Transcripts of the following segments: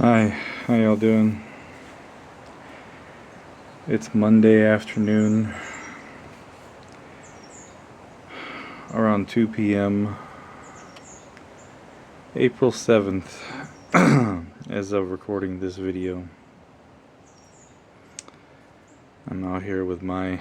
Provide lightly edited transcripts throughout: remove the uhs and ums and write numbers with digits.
Hi, how y'all doing? It's Monday afternoon, around 2 p.m., April 7th, as of recording this video. I'm out here with my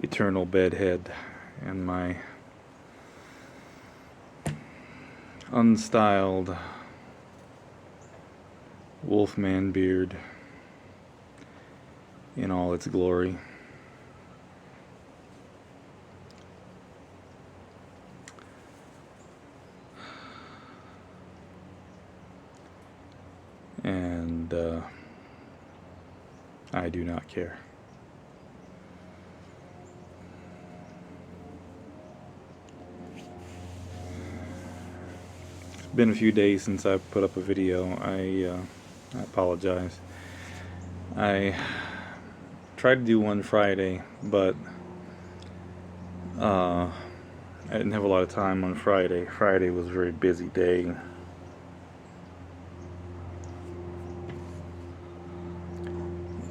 eternal bedhead and my unstyled Wolfman beard in all its glory. And I do not care. It's been a few days since I put up a video. I apologize. I tried to do one Friday, but I didn't have a lot of time on Friday. Friday was a very busy day.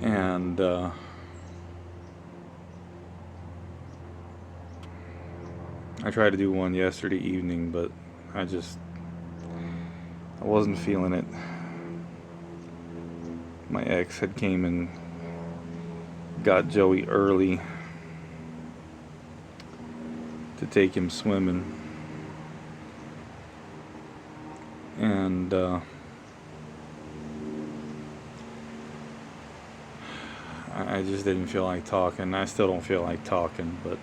And I tried to do one yesterday evening, but I wasn't feeling it. My ex had came and got Joey early to take him swimming. And I just didn't feel like talking. I still don't feel like talking, but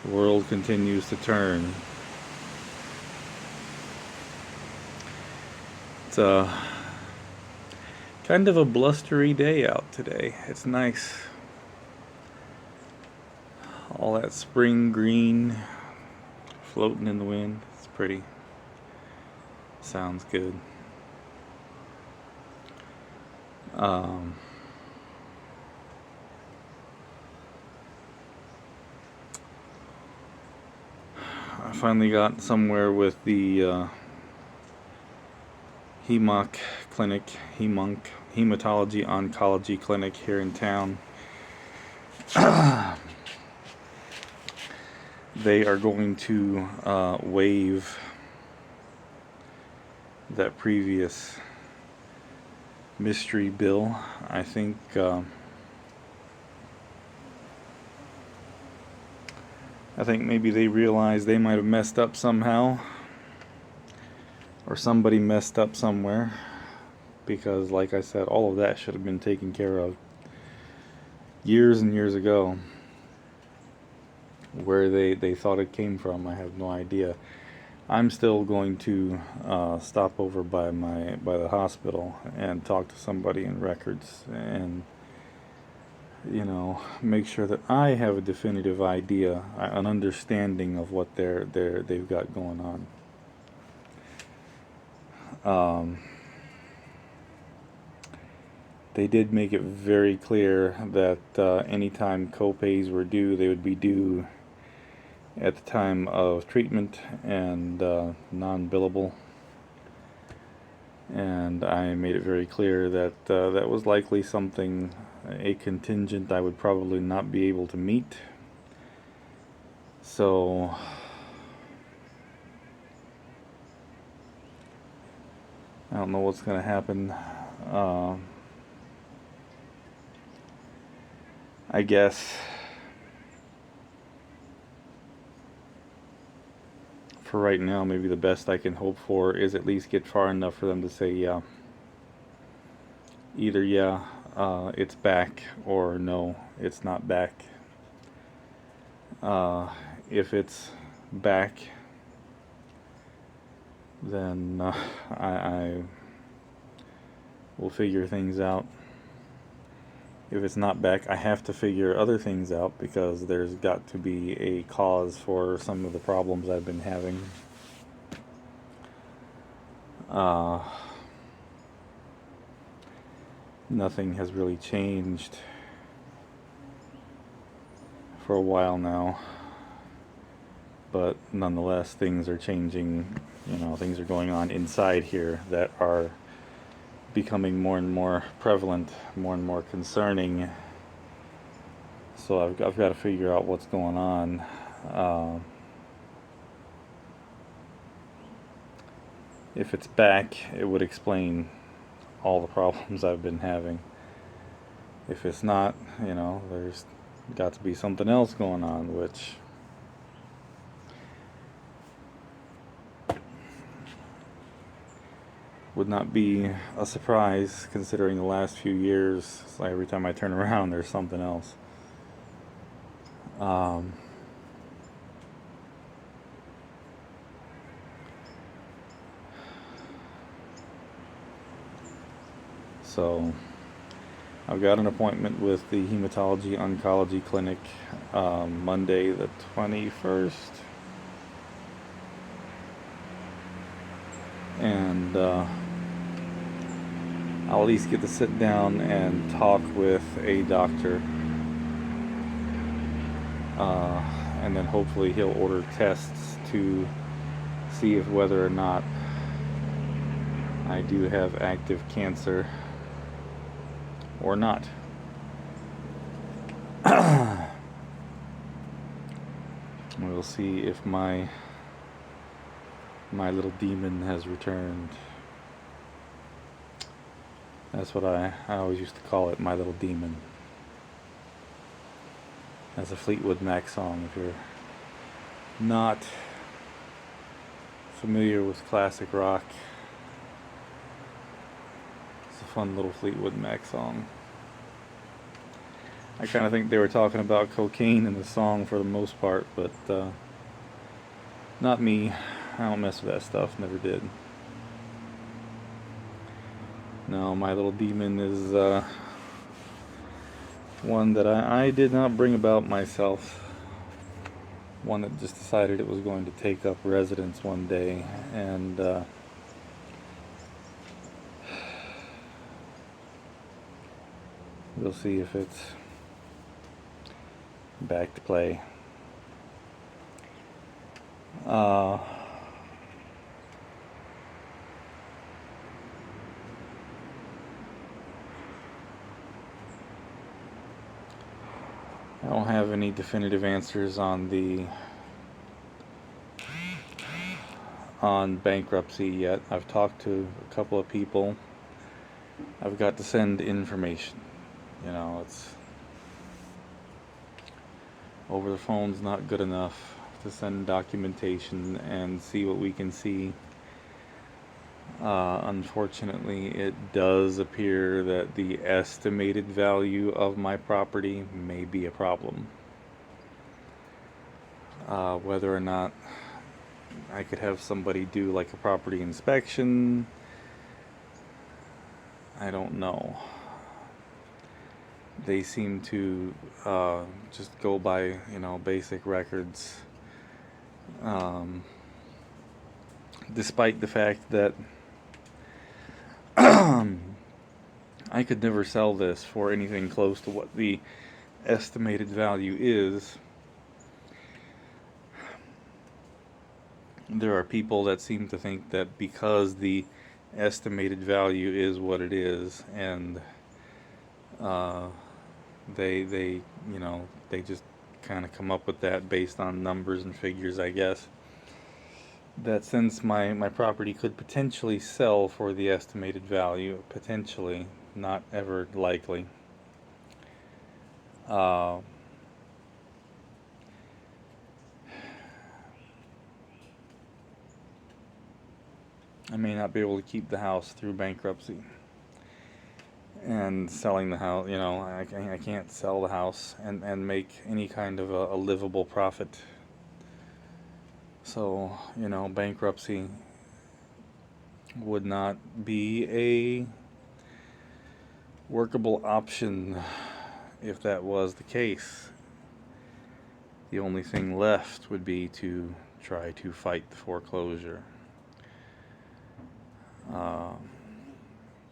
the world continues to turn. It's kind of a blustery day out today. It's nice. All that spring green floating in the wind. It's pretty. Sounds good. I finally got somewhere with the Hematology Oncology Clinic here in town. They are going to waive that previous mystery bill. I think maybe they realized they might have messed up somehow, or somebody messed up somewhere, because like I said, all of that should have been taken care of years and years ago. Where they thought it came from, I have no idea. I'm still going to stop over by the hospital and talk to somebody in records, and make sure that I have a definitive idea, an understanding of what they've got going on. They did make it very clear that anytime co-pays were due, they would be due at the time of treatment and non-billable. And I made it very clear that that was likely something, a contingent I would probably not be able to meet. So I don't know what's going to happen. I guess for right now, maybe the best I can hope for is at least get far enough for them to say, yeah, either it's back, or no, it's not back. If it's back, then I will figure things out. If it's not back, I have to figure other things out, because there's got to be a cause for some of the problems I've been having. Nothing has really changed for a while now, but nonetheless, things are changing. Things are going on inside here that are becoming more and more prevalent, more and more concerning. So I've got to figure out what's going on. If it's back, it would explain all the problems I've been having. If it's not, there's got to be something else going on, which would not be a surprise considering the last few years. It's like every time I turn around, there's something else. So I've got an appointment with the hematology oncology clinic Monday the 21st, and I'll at least get to sit down and talk with a doctor, and then hopefully he'll order tests to see if whether or not I do have active cancer or not. We'll see if my little demon has returned. That's what I always used to call it, my little demon. That's a Fleetwood Mac song. If you're not familiar with classic rock, it's a fun little Fleetwood Mac song. I kind of think they were talking about cocaine in the song for the most part, but not me. I don't mess with that stuff, never did. No, my little demon is one that I did not bring about myself. One that just decided it was going to take up residence one day, and we'll see if it's back to play. I don't have any definitive answers on bankruptcy yet. I've talked to a couple of people. I've got to send information. It's over the phone's not good enough to send documentation and see what we can see. Unfortunately, it does appear that the estimated value of my property may be a problem. Whether or not I could have somebody do like a property inspection, I don't know. They seem to just go by, basic records, despite the fact that I could never sell this for anything close to what the estimated value is. There are people that seem to think that because the estimated value is what it is, and they just kind of come up with that based on numbers and figures, I guess, that since my property could potentially sell for the estimated value, potentially, not ever likely, I may not be able to keep the house through bankruptcy. And selling the house, I can't sell the house and make any kind of a livable profit. So, bankruptcy would not be a workable option if that was the case. The only thing left would be to try to fight the foreclosure.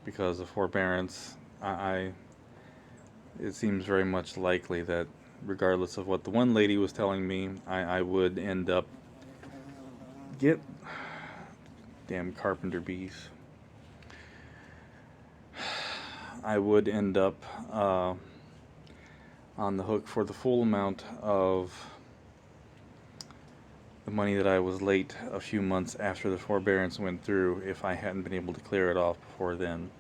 Because of forbearance, it seems very much likely that regardless of what the one lady was telling me, I would end up get damn carpenter bees. I would end up on the hook for the full amount of the money that I was late a few months after the forbearance went through if I hadn't been able to clear it off before then.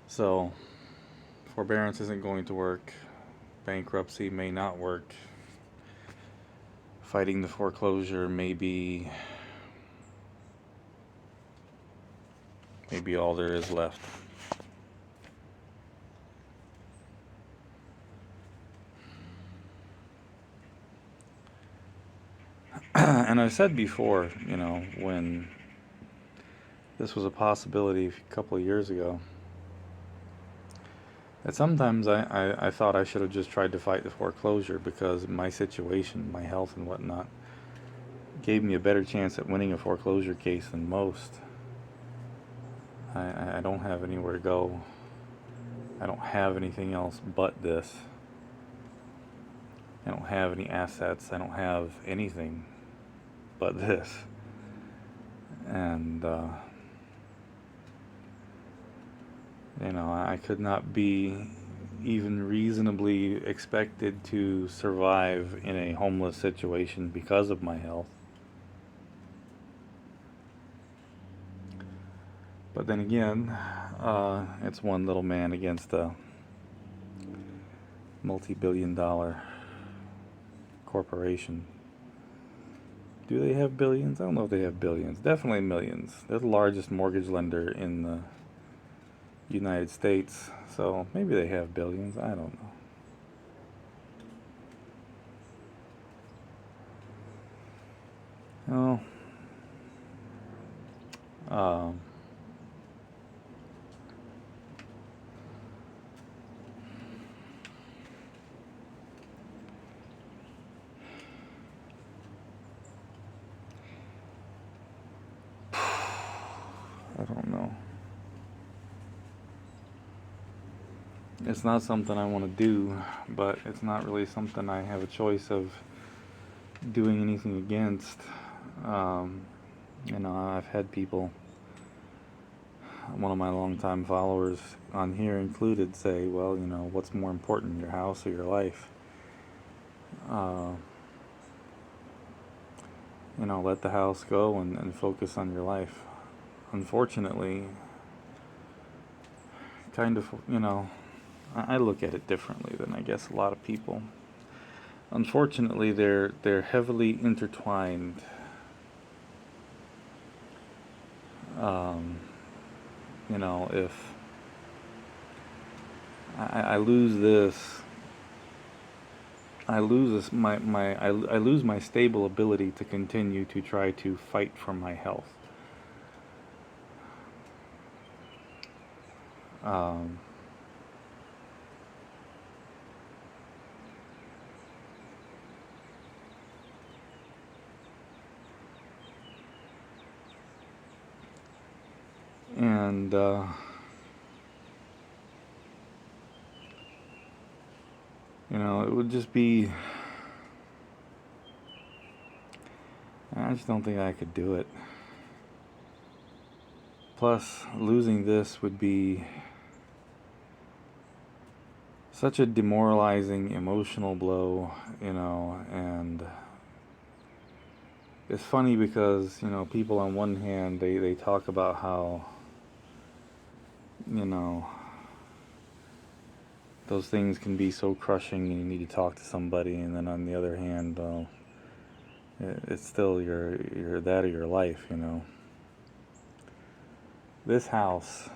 So, forbearance isn't going to work. Bankruptcy may not work. Fighting the foreclosure may be all there is left. And I said before, when this was a possibility a couple of years ago, that sometimes I thought I should have just tried to fight the foreclosure because my situation, my health and whatnot, gave me a better chance at winning a foreclosure case than most. I don't have anywhere to go. I don't have anything else but this. I don't have any assets. I don't have anything but this. And, I could not be even reasonably expected to survive in a homeless situation because of my health. But then again, it's one little man against a multi-billion-dollar corporation. Do they have billions? I don't know if they have billions. Definitely millions. They're the largest mortgage lender in the United States, so maybe they have billions. I don't know. I don't know. It's not something I want to do, but it's not really something I have a choice of doing anything against. I've had people, one of my longtime followers on here included, say, well, what's more important, your house or your life? Let the house go and focus on your life. Unfortunately, kind of, I look at it differently than I guess a lot of people. Unfortunately, they're heavily intertwined. If I lose this, I lose my stable ability to continue to try to fight for my health. And it would just be, I just don't think I could do it. Plus, losing this would be such a demoralizing emotional blow, and it's funny because, people on one hand, they talk about how, those things can be so crushing and you need to talk to somebody, and then on the other hand, it's still your that or your life, This house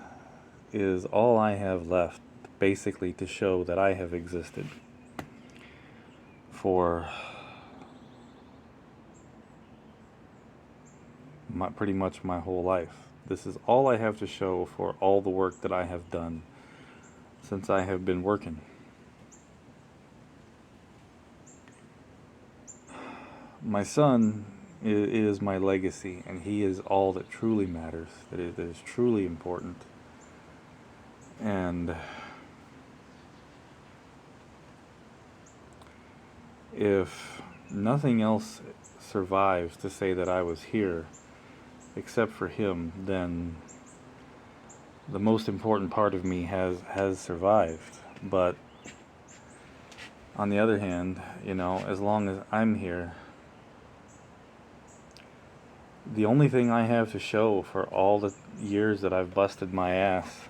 is all I have left, basically, to show that I have existed for pretty much my whole life. This is all I have to show for all the work that I have done since I have been working. My son is my legacy, and he is all that truly matters, that is truly important. And if nothing else survives to say that I was here except for him, then the most important part of me has survived. But on the other hand, as long as I'm here, the only thing I have to show for all the years that I've busted my ass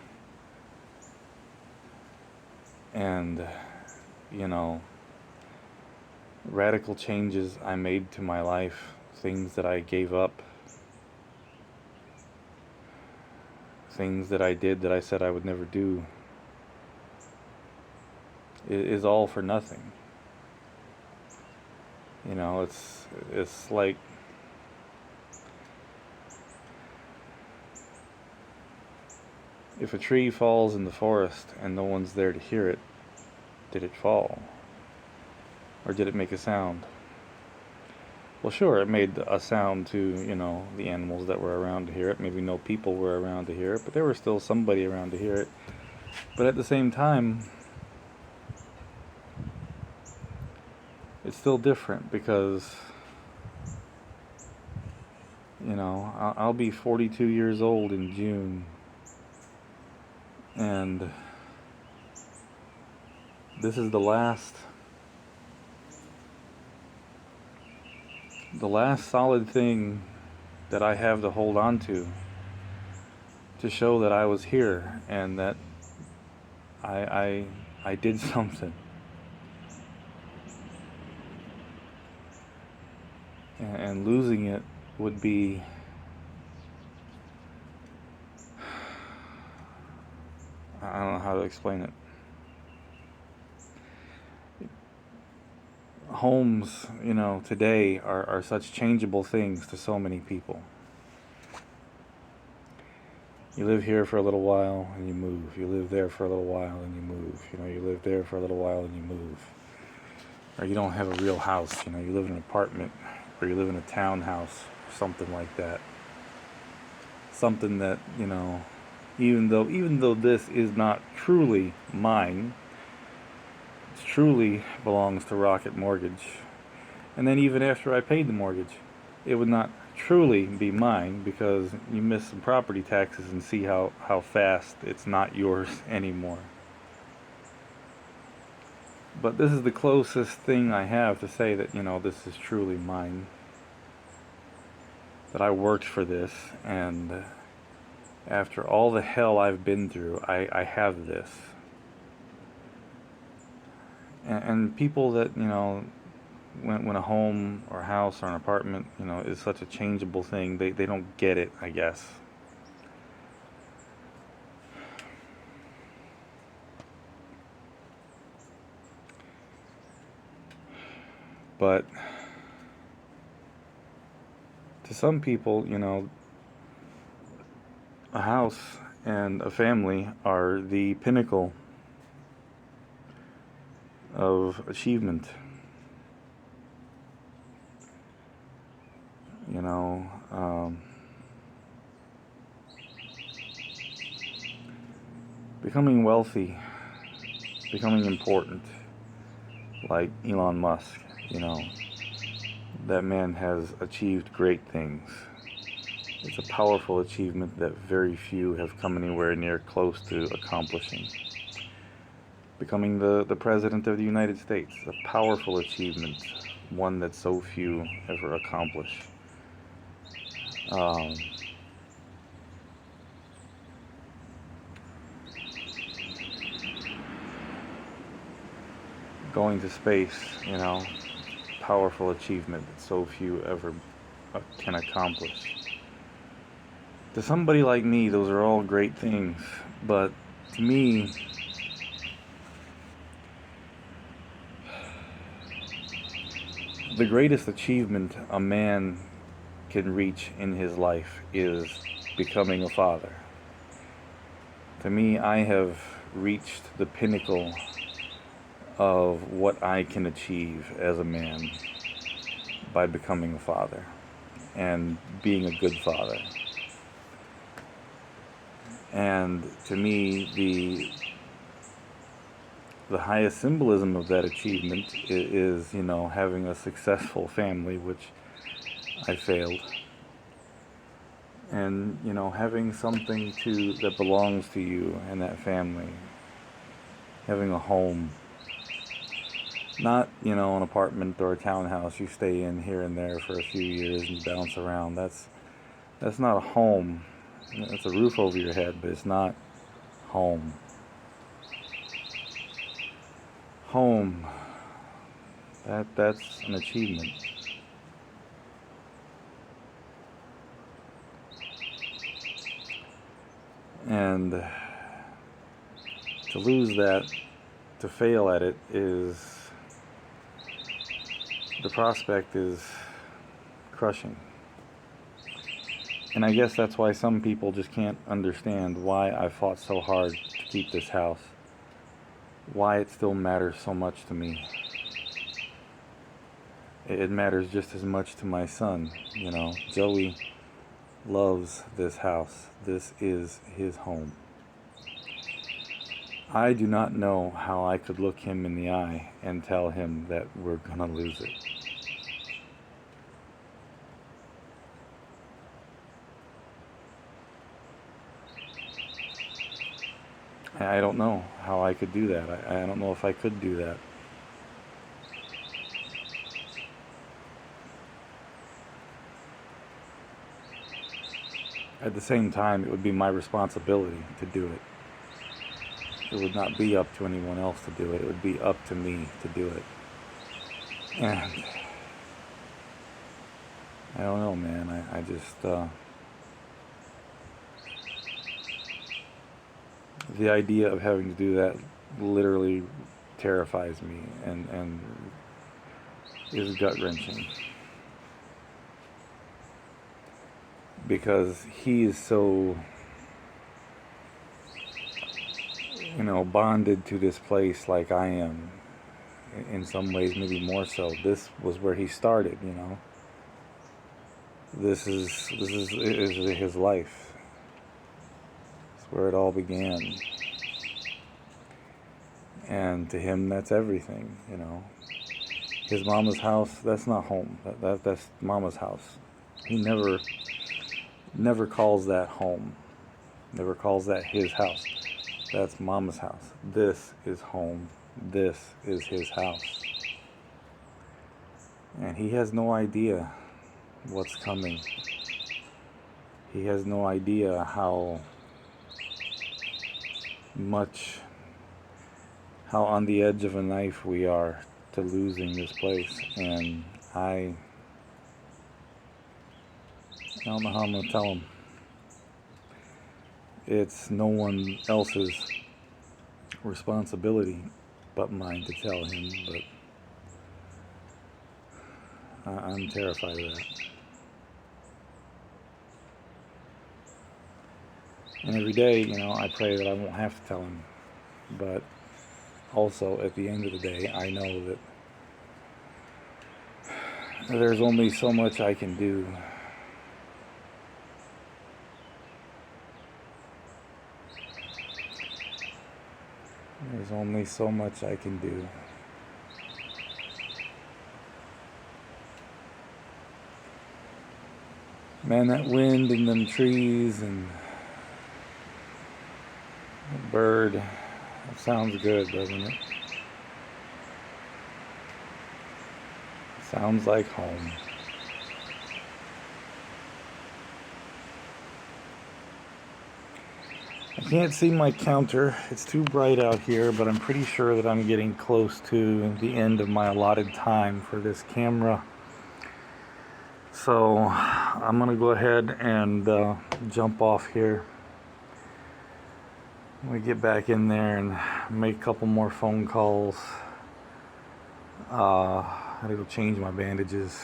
and, radical changes I made to my life, things that I gave up, things that I did that I said I would never do, is all for nothing. It's like if a tree falls in the forest and no one's there to hear it, did it fall? Or did it make a sound? Well, sure, it made a sound to, the animals that were around to hear it. Maybe no people were around to hear it, but there was still somebody around to hear it. But at the same time, it's still different because, I'll be 42 years old in June. And this is the last solid thing that I have to hold on to show that I was here and that I did something. And losing it would be I don't know how to explain it. Homes, today are such changeable things to so many people. You live here for a little while and you move. You live there for a little while and you move. You live there for a little while and you move. Or you don't have a real house. You live in an apartment or you live in a townhouse or something like that. Something that, even though this is not truly mine, it truly belongs to Rocket Mortgage. And then even after I paid the mortgage, it would not truly be mine because you miss some property taxes and see how fast it's not yours anymore. But this is the closest thing I have to say that, this is truly mine. That I worked for this, and after all the hell I've been through, I have this. And people that, when a home or a house or an apartment, is such a changeable thing, they don't get it, I guess. But to some people, a house and a family are the pinnacle of achievement. Becoming wealthy, becoming important, like Elon Musk, that man has achieved great things. It's a powerful achievement that very few have come anywhere near close to accomplishing. Becoming the President of the United States, a powerful achievement, one that so few ever accomplish. Going to space, powerful achievement that so few ever can accomplish. To somebody like me, those are all great things, but to me, the greatest achievement a man can reach in his life is becoming a father. To me, I have reached the pinnacle of what I can achieve as a man by becoming a father and being a good father. And to me, the highest symbolism of that achievement is, having a successful family, which I failed. And, having something that belongs to you and that family. Having a home. Not, an apartment or a townhouse you stay in here and there for a few years and you bounce around. That's not a home. It's a roof over your head, but it's not home. Home. That's an achievement. And to lose that, to fail at it, the prospect is crushing. And I guess that's why some people just can't understand why I fought so hard to keep this house. Why it still matters so much to me. It matters just as much to my son, Joey loves this house. This is his home. I do not know how I could look him in the eye and tell him that we're gonna lose it. I don't know how I could do that. I don't know if I could do that. At the same time, it would be my responsibility to do it. It would not be up to anyone else to do it. It would be up to me to do it. And I don't know, man. I just... the idea of having to do that literally terrifies me and is gut-wrenching. Because he is so, bonded to this place like I am. In some ways, maybe more so. This was where he started, This is his life. It's where it all began. And to him, that's everything, His mama's house, that's not home. That's mama's house. He never calls that home. Never calls that his house. That's mama's house. This is home. This is his house. And he has no idea what's coming. He has no idea how on the edge of a knife we are to losing this place. And I don't know how I'm going to tell him. It's no one else's responsibility but mine to tell him, but I'm terrified of that. And every day, I pray that I won't have to tell him. But also, at the end of the day, I know that there's only so much I can do. There's only so much I can do. Man, that wind and them trees and that bird, that sounds good, doesn't it? Sounds like home. I can't see my counter. It's too bright out here, but I'm pretty sure that I'm getting close to the end of my allotted time for this camera. So I'm going to go ahead and jump off here. We get back in there and make a couple more phone calls. I gotta go change my bandages.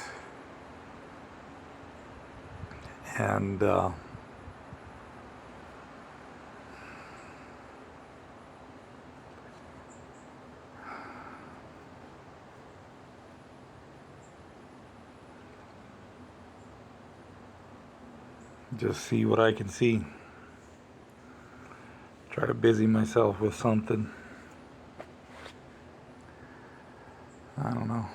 And just see what I can see. Try to busy myself with something. I don't know.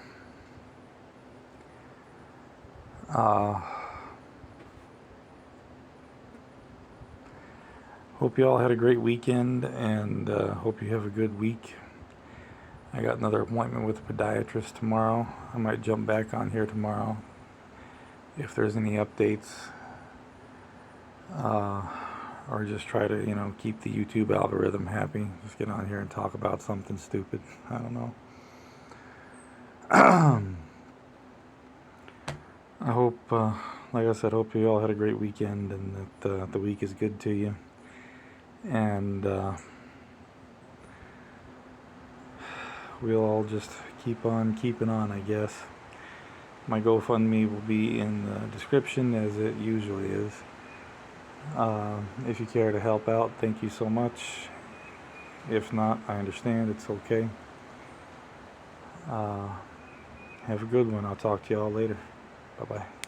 Hope you all had a great weekend, and hope you have a good week. I got another appointment with a podiatrist tomorrow. I might jump back on here tomorrow if there's any updates, or just try to, keep the YouTube algorithm happy. Just get on here and talk about something stupid. I don't know. I hope, like I said, hope you all had a great weekend and that the week is good to you. And we'll all just keep on keeping on, I guess. My GoFundMe will be in the description, as it usually is. If you care to help out, thank you so much. If not, I understand. It's okay. Have a good one. I'll talk to you all later. Bye-bye.